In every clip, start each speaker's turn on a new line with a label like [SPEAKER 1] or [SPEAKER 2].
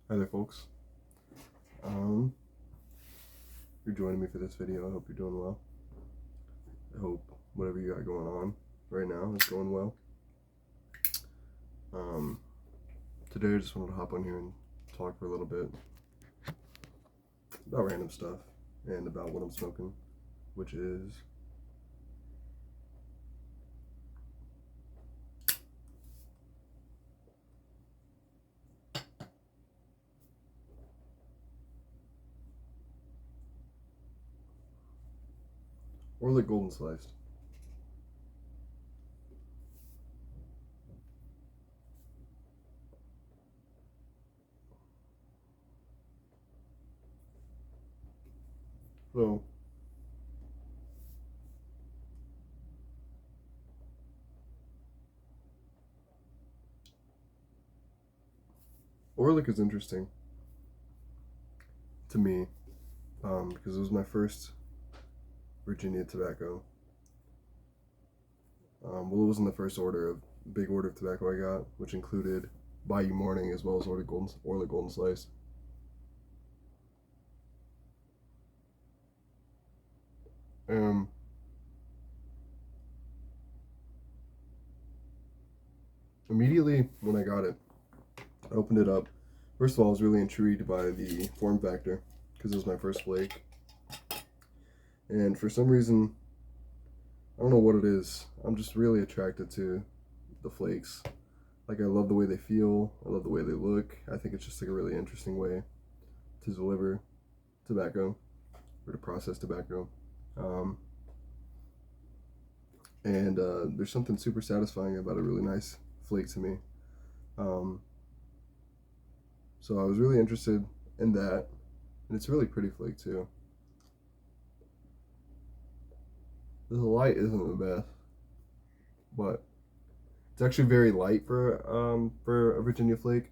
[SPEAKER 1] Hi there, folks. You're joining me for this video. I hope you're doing well. I hope whatever you got going on right now is going well. Today I just wanted to hop on here and talk for a little bit about random stuff and about what I'm smoking, which is Orlik Golden Sliced. So, Orlik is interesting to me because it was my first Virginia tobacco. Well, it wasn't the first big order of tobacco I got, which included Bayou Morning as well as Orlik Golden Slice. Immediately when I got it, I opened it up. First of all, I was really intrigued by the form factor because it was my first flake. And for some reason, I don't know what it is, I'm just really attracted to the flakes. Like, I love the way they feel, I love the way they look. I think it's just like a really interesting way to deliver tobacco or to process tobacco. There's something super satisfying about a really nice flake to me. So I was really interested in that, and it's a really pretty flake too. The light isn't the best, but it's actually very light for a Virginia flake.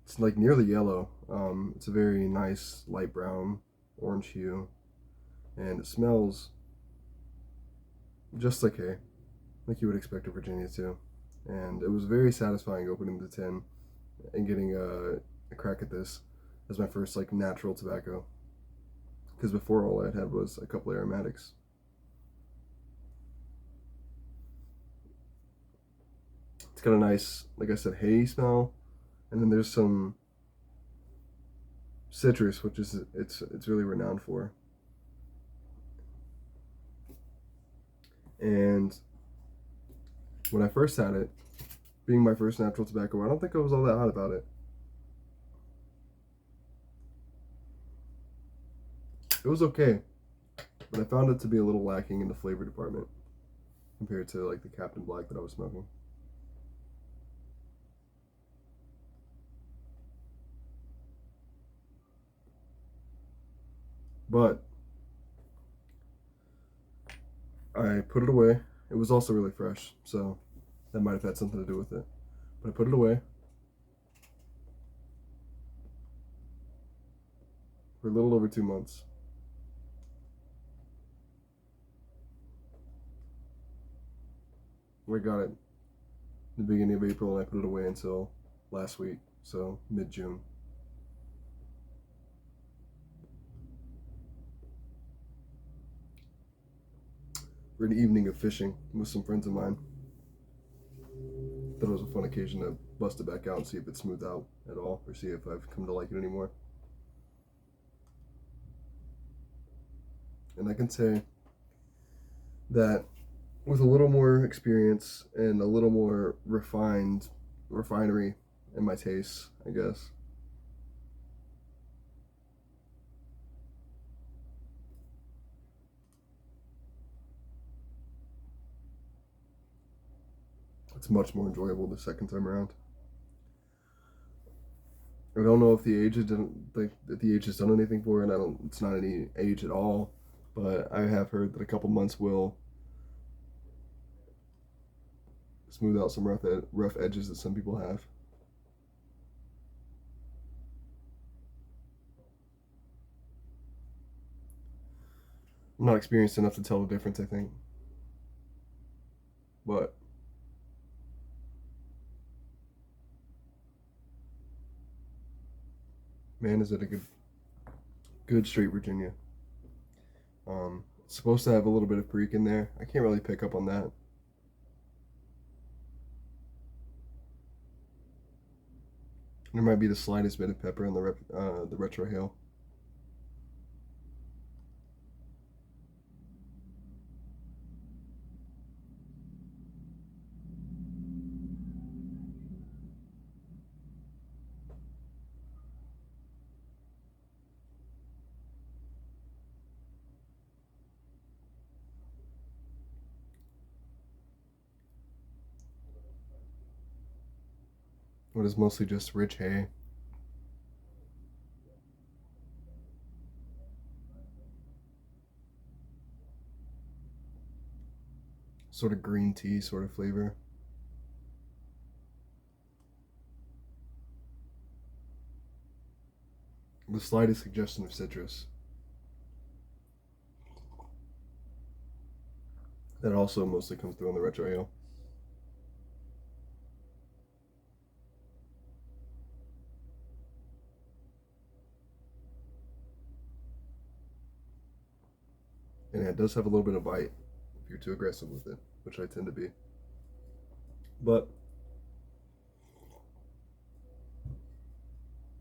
[SPEAKER 1] It's like nearly yellow. It's a very nice light brown, orange hue, and it smells just like hay, like you would expect a Virginia to. And it was very satisfying opening the tin and getting a crack at this as my first like natural tobacco. Because before, all I'd had was a couple of aromatics. It's got a nice, like I said, hay smell, and then there's some citrus, which is it's really renowned for. And when I first had it, being my first natural tobacco, I don't think I was all that hot about it. It was okay, but I found it to be a little lacking in the flavor department compared to like the Captain Black that I was smoking. But I put it away. It was also really fresh, so that might have had something to do with it. But I put it away for a little over 2 months. I got it the beginning of April, and I put it away until last week, so mid-June. For an evening of fishing with some friends of mine. Thought it was a fun occasion to bust it back out and see if it smoothed out at all, or see if I've come to like it anymore. And I can say that with a little more experience and a little more refinery in my tastes, I guess, it's much more enjoyable the second time around. I don't know if the age has done anything for it. It's not any age at all, but I have heard that a couple months will smooth out some rough edges that some people have. I'm not experienced enough to tell the difference, I think, but Man, is it a good straight Virginia. It's supposed to have a little bit of Perique in there. I can't really pick up on that. There might be the slightest bit of pepper on the retro hail. What is mostly just rich hay. Sort of green tea sort of flavor. The slightest suggestion of citrus. That also mostly comes through on the retro ale. And it does have a little bit of bite if you're too aggressive with it, which I tend to be. But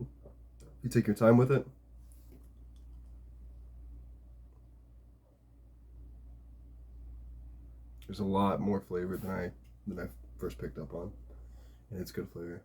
[SPEAKER 1] if you take your time with it, there's a lot more flavor than I first picked up on, and it's good flavor.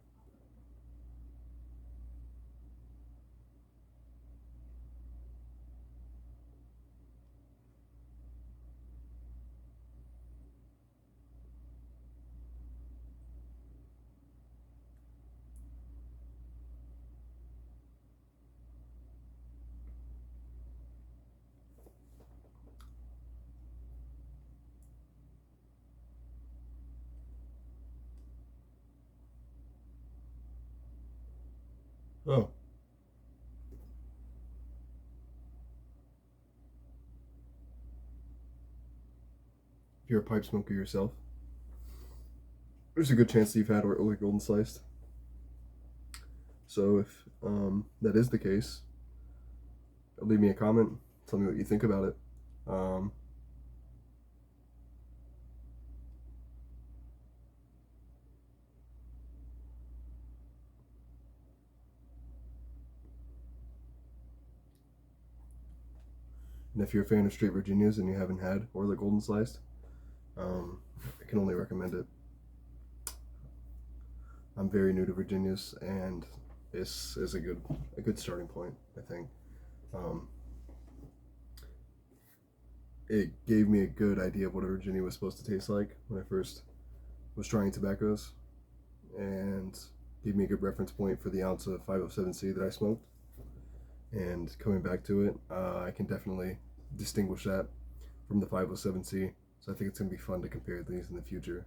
[SPEAKER 1] Oh, if you're a pipe smoker yourself, there's a good chance that you've had Orlik golden sliced. So if that is the case, leave me a comment. Tell me what you think about it. Um, and if you're a fan of straight Virginias and you haven't had Orlik golden sliced, I can only recommend it. I'm very new to Virginias, and this is a good starting point, I think. Um, it gave me a good idea of what a Virginia was supposed to taste like when I first was trying tobaccos, and gave me a good reference point for the ounce of 507C that I smoked. And coming back to it, I can definitely distinguish that from the 507C. So I think it's going to be fun to compare these in the future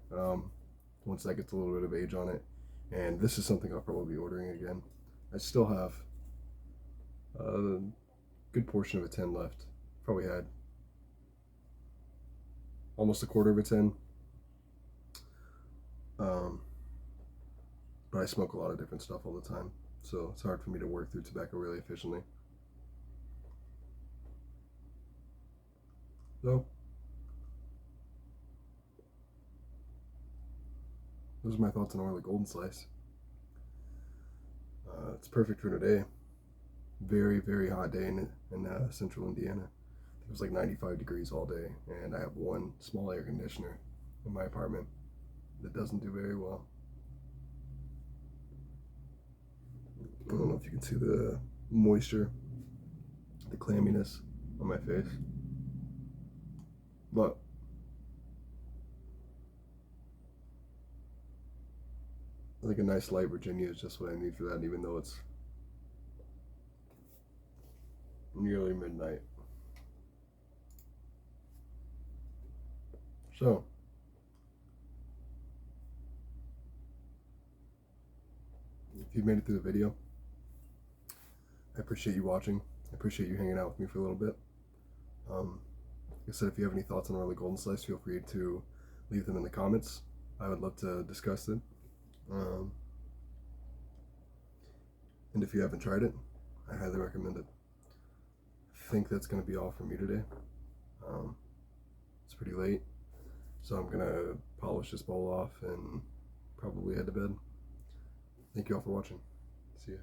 [SPEAKER 1] once that gets a little bit of age on it. And this is something I'll probably be ordering again. I still have a good portion of a 10 left. Probably had almost a quarter of a 10. But I smoke a lot of different stuff all the time, so it's hard for me to work through tobacco really efficiently. So, those are my thoughts on Orlik Golden Slice. It's perfect for today. Very, very hot day in central Indiana. It was like 95 degrees all day, and I have one small air conditioner in my apartment that doesn't do very well. I don't know if you can see the moisture, the clamminess on my face, but I think a nice light Virginia is just what I need for that, even though it's nearly midnight. So, if you've made it through the video, I appreciate you watching. I appreciate you hanging out with me for a little bit. Like I said, if you have any thoughts on Orlik Golden Slice, feel free to leave them in the comments. I would love to discuss it. And if you haven't tried it, I highly recommend it. I think that's going to be all for me today. It's pretty late, so I'm going to polish this bowl off and probably head to bed. Thank you all for watching. See ya.